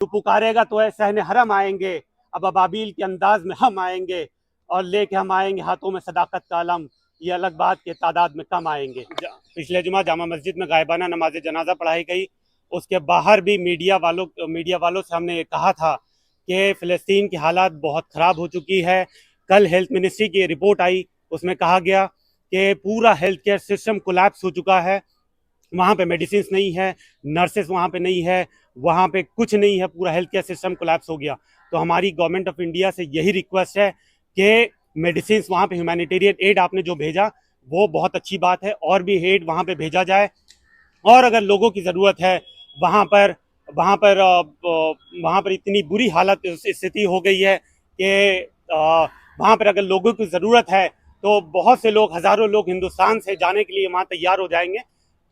तू पुकारेगा तो है सहने हरम आएंगे, अब अबाबील के अंदाज में हम आएंगे और लेके हम आएंगे हाथों में सदाकत का अलम, ये अलग बात के तादाद में कम आएंगे। पिछले जुमा जामा मस्जिद में गायबाना नमाज जनाजा पढ़ाई गई, उसके बाहर भी मीडिया वालों से हमने कहा था कि फ़लस्तीन की हालात बहुत ख़राब हो चुकी है। कल हेल्थ मिनिस्ट्री की रिपोर्ट आई, उसमें कहा गया कि पूरा हेल्थ केयर सिस्टम कोलैप्स हो चुका है, वहाँ पे मेडिसिन नहीं है, नर्सेस वहाँ पे नहीं है, वहाँ पे कुछ नहीं है, पूरा हेल्थ केयर सिस्टम कोलैप्स हो गया। तो हमारी गवर्नमेंट ऑफ इंडिया से यही रिक्वेस्ट है कि मेडिसिन वहाँ पे, ह्यूमैनिटेरियन एड आपने जो भेजा वो बहुत अच्छी बात है, और भी एड वहाँ पे भेजा जाए। और अगर लोगों की ज़रूरत है वहाँ पर वहाँ पर वहाँ पर इतनी बुरी हालत स्थिति हो गई है कि वहाँ पर अगर लोगों की ज़रूरत है तो बहुत से लोग, हज़ारों लोग हिंदुस्तान से जाने के लिए वहाँ तैयार हो जाएंगे।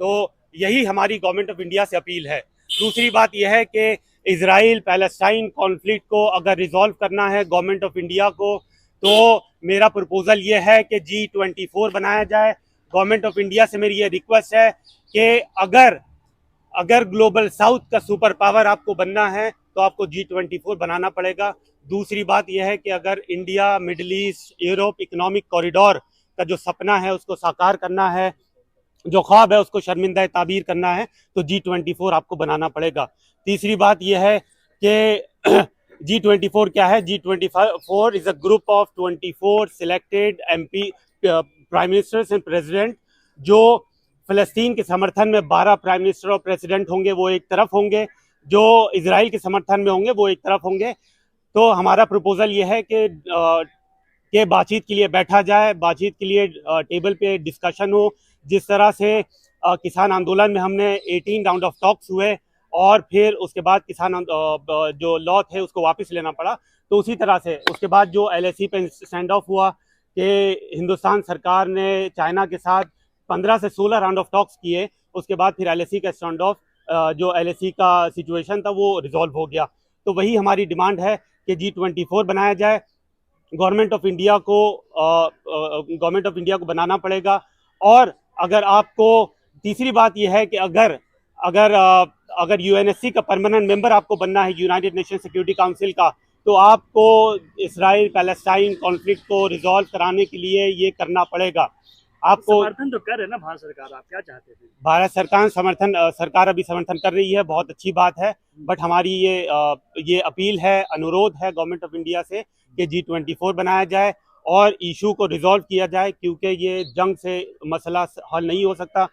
तो यही हमारी गवर्नमेंट ऑफ इंडिया से अपील है। दूसरी बात यह है कि इजराइल पैलेस्टाइन कॉन्फ्लिक्ट को अगर रिजॉल्व करना है गवर्नमेंट ऑफ इंडिया को, तो मेरा प्रपोजल ये है कि G24 बनाया जाए। गवर्नमेंट ऑफ इंडिया से मेरी ये रिक्वेस्ट है कि अगर ग्लोबल साउथ का सुपर पावर आपको बनना है तो आपको G24 बनाना पड़ेगा। दूसरी बात यह है कि अगर India, middle east, Europe economic corridor का जो सपना है उसको साकार करना है, जो ख्वाब है उसको शर्मिंदा ताबीर करना है, तो G24 आपको बनाना पड़ेगा। तीसरी बात यह है कि G24 क्या है? G24 is a group of 24 selected MP prime ministers and president, जो फ़लस्तीन के समर्थन में 12 प्राइम मिनिस्टर और प्रेसिडेंट होंगे, वो एक तरफ होंगे, जो इजराइल के समर्थन में होंगे वो एक तरफ होंगे। तो हमारा प्रपोजल ये है कि बातचीत के लिए बैठा जाए, बातचीत के लिए टेबल पे डिस्कशन हो। जिस तरह से किसान आंदोलन में हमने 18 राउंड ऑफ टॉक्स हुए और फिर उसके बाद किसान जो लॉ थे उसको वापस लेना पड़ा, तो उसी तरह से उसके बाद जो LAC पे स्टैंड ऑफ हुआ कि हिंदुस्तान सरकार ने चाइना के साथ 15 से 16 राउंड ऑफ टॉक्स किए, उसके बाद फिर LAC का स्टैंड ऑफ, जो LAC का सिचुएशन था वो रिजॉल्व हो गया। तो वही हमारी डिमांड है कि G24 बनाया जाए। गवर्नमेंट ऑफ इंडिया को बनाना पड़ेगा। और अगर आपको, तीसरी बात यह है कि अगर UNSC का परमानेंट मेंबर आपको बनना है, यूनाइटेड नेशन सिक्योरिटी काउंसिल का, तो आपको इसराइल पैलेस्टाइन कॉन्फ्लिक्ट को रिजॉल्व कराने के लिए ये करना पड़ेगा। आपको समर्थन तो कर रहे हैं ना भारत सरकार, आप क्या चाहते थे? भारत सरकार अभी समर्थन कर रही है, बहुत अच्छी बात है। बट हमारी ये अपील है, अनुरोध है गवर्नमेंट ऑफ इंडिया से कि G24 बनाया जाए और इशू को रिजॉल्व किया जाए, क्योंकि ये जंग से मसला हल नहीं हो सकता।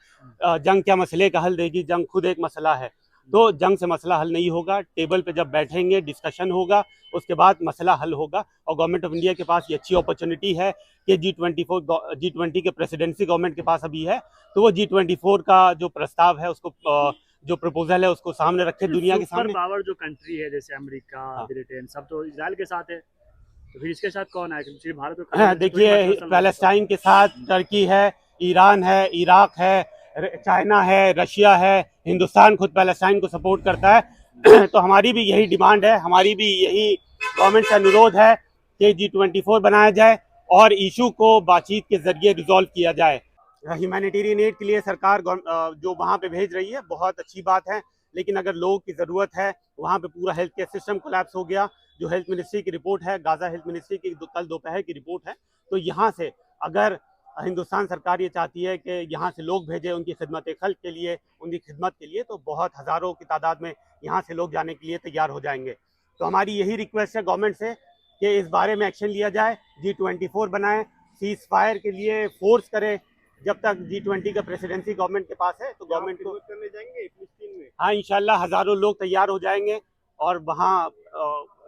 जंग क्या मसले का हल देगी? जंग खुद एक मसला है। तो जंग से मसला हल नहीं होगा, टेबल पे जब बैठेंगे डिस्कशन होगा, उसके बाद मसला हल होगा। और गवर्नमेंट ऑफ इंडिया के पास ये अच्छी अपॉर्चुनिटी है कि G20 के प्रेसिडेंसी गवर्नमेंट के पास अभी है, तो वो G24 का जो प्रस्ताव है उसको, जो प्रपोजल है उसको सामने रखे दुनिया के सामने। सुपर पावर जो कंट्री है जैसे अमेरिका, हाँ। ब्रिटेन, सब तो इजराइल के साथ है, तो फिर इसके साथ कौन आएगा? क्योंकि भारत को हाँ, देखिए, पैलेस्टाइन के साथ टर्की है, ईरान है, इराक है, चाइना है, रशिया है, हिंदुस्तान खुद पैलेस्टाइन को सपोर्ट करता है। तो हमारी भी यही डिमांड है, हमारी भी यही गवर्नमेंट से अनुरोध है कि G24 बनाया जाए और इशू को बातचीत के जरिए रिजॉल्व किया जाए। ह्यूमैनिटेरियन एड के लिए सरकार जो वहाँ पे भेज रही है बहुत अच्छी बात है, लेकिन अगर लोगों की ज़रूरत है, वहाँ पे पूरा हेल्थ केयर सिस्टम कोलैप्स हो गया। जो हेल्थ मिनिस्ट्री की रिपोर्ट है, गाज़ा हेल्थ मिनिस्ट्री की कल दोपहर की रिपोर्ट है, तो यहाँ से अगर हिंदुस्तान सरकार ये चाहती है कि यहाँ से लोग भेजे उनकी खिदमत खल्क के लिए, उनकी खिदमत के लिए, तो बहुत हज़ारों की तादाद में यहाँ से लोग जाने के लिए तैयार हो जाएंगे। तो हमारी यही रिक्वेस्ट है गवर्नमेंट से कि इस बारे में एक्शन लिया जाए, G24 बनाएं, सीज फायर के लिए फोर्स करें। जब तक G20 का प्रेसिडेंसी गवर्नमेंट के पास है तो गवर्नमेंट को करने जाएंगे फिलिस्तीन में। हाँ, इंशाल्लाह हज़ारों लोग तैयार हो जाएंगे और वहाँ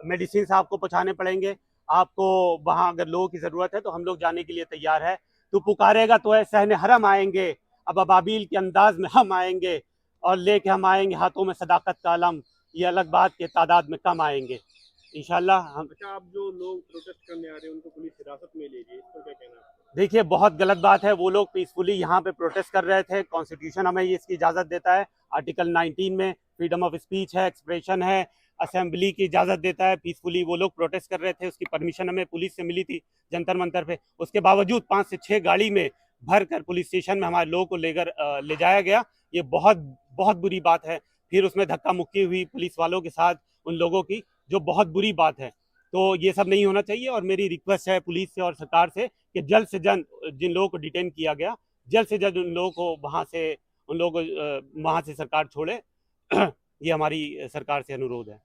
मेडिसिन आपको पहुँचाने पड़ेंगे। आपको वहाँ अगर लोगों की ज़रूरत है तो हम लोग जाने के लिए तैयार है। तो पुकारेगा तो है सहने हरम आएंगे, अब अबाबील के अंदाज में हम आएंगे और लेके हम आएंगे हाथों में सदाकत का अलम, ये अलग बात के तादाद में कम आएंगे इंशाल्लाह। हम अच्छा, आप जो लोग प्रोटेस्ट करने आ रहे हैं उनको पुलिस हिरासत में ले रही है, इस पर क्या कहना है? देखिए, बहुत गलत बात है। वो लोग पीसफुली यहाँ पे प्रोटेस्ट कर रहे थे, कॉन्स्टिट्यूशन हमें ये इसकी इजाज़त देता है, आर्टिकल 19 में फ्रीडम ऑफ स्पीच है, एक्सप्रेशन है, असेंबली की इजाज़त देता है। पीसफुली वो लोग प्रोटेस्ट कर रहे थे, उसकी परमिशन हमें पुलिस से मिली थी जंतर मंतर पे। उसके बावजूद 5 से 6 गाड़ी में भर कर पुलिस स्टेशन में हमारे लोगों को ले जाया गया। ये बहुत बहुत बुरी बात है। फिर उसमें धक्का मुक्की हुई पुलिस वालों के साथ, उन लोगों की, जो बहुत बुरी बात है। तो ये सब नहीं होना चाहिए और मेरी रिक्वेस्ट है पुलिस से और सरकार से कि जल्द से जल्द जिन लोगों को डिटेन किया गया, जल्द से जल्द उन लोगों को वहाँ से सरकार छोड़े। ये हमारी सरकार से अनुरोध है।